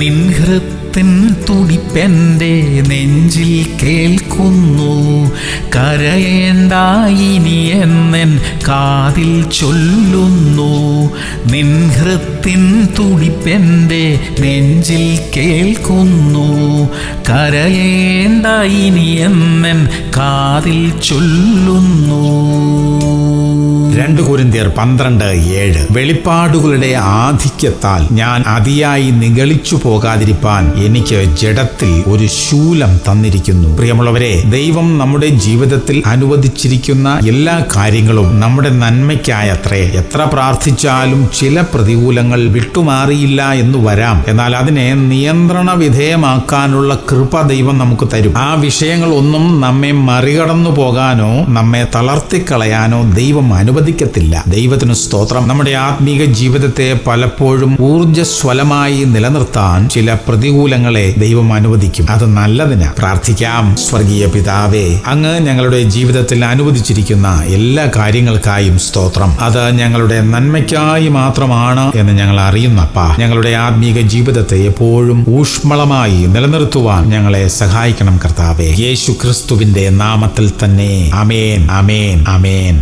നിൻ ഹൃത്തിൻ തുടിപ്പെൻ്റെ നെഞ്ചിൽ കേൾക്കുന്നു. കരയേണ്ട ഇനി എന്നെൻ കാതിൽ ചൊല്ലുന്നു. നിൻ ഹൃത്തിൻ തുടിപ്പെൻ്റെ നെഞ്ചിൽ കേൾക്കുന്നു. കരയേണ്ട ഇനി എന്നെൻ കാതിൽ ചൊല്ലുന്നു. 2 കൊരിന്ത്യർ 12:7. വെളിപ്പാടുകളുടെ ആധിക്യത്താൽ ഞാൻ അതിയായി നിഗളിച്ചു പോകാതിരിപ്പാൻ എനിക്ക് ജഡത്തിൽ ഒരു ശൂലം തന്നിരിക്കുന്നു. പ്രിയമുള്ളവരെ, ദൈവം നമ്മുടെ ജീവിതത്തിൽ അനുവദിച്ചിരിക്കുന്ന എല്ലാ കാര്യങ്ങളും നമ്മുടെ നന്മയ്ക്കായത്രേ. എത്ര പ്രാർത്ഥിച്ചാലും ചില പ്രതികൂലങ്ങൾ വിട്ടുമാറിയില്ല എന്ന് വരാം. എന്നാൽ അതിനെ നിയന്ത്രണ വിധേയമാക്കാനുള്ള കൃപ ദൈവം നമുക്ക് തരും. ആ വിഷയങ്ങളൊന്നും നമ്മെ മറികടന്നു പോകാനോ നമ്മെ തളർത്തിക്കളയാനോ ദൈവം അനുവദിക്കത്തില്ല. ദൈവത്തിന് സ്തോത്രം. നമ്മുടെ ആത്മീക ജീവിതത്തെ പലപ്പോഴും ഊർജ്ജസ്വലമായി നിലനിർത്താൻ ചില പ്രതികൂലങ്ങളെ ദൈവം അനുവദിക്കും. അത് നല്ലതിന്. പ്രാർത്ഥിക്കാം. സ്വർഗീയ പിതാവേ, അങ്ങ് ഞങ്ങളുടെ ജീവിതത്തിൽ അനുവദിച്ചിരിക്കുന്ന എല്ലാ കാര്യങ്ങൾക്കായും സ്തോത്രം. അത് ഞങ്ങളുടെ നന്മയ്ക്കായി മാത്രമാണ് എന്ന് ഞങ്ങൾ അറിയുന്നപ്പാ. ഞങ്ങളുടെ ആത്മീക ജീവിതത്തെ എപ്പോഴും ഊഷ്മളമായി നിലനിർത്തുവാൻ ഞങ്ങളെ സഹായിക്കണം കർത്താവേ. യേശു ക്രിസ്തുവിന്റെ നാമത്തിൽ തന്നെ. ആമേൻ, ആമേൻ, ആമേൻ.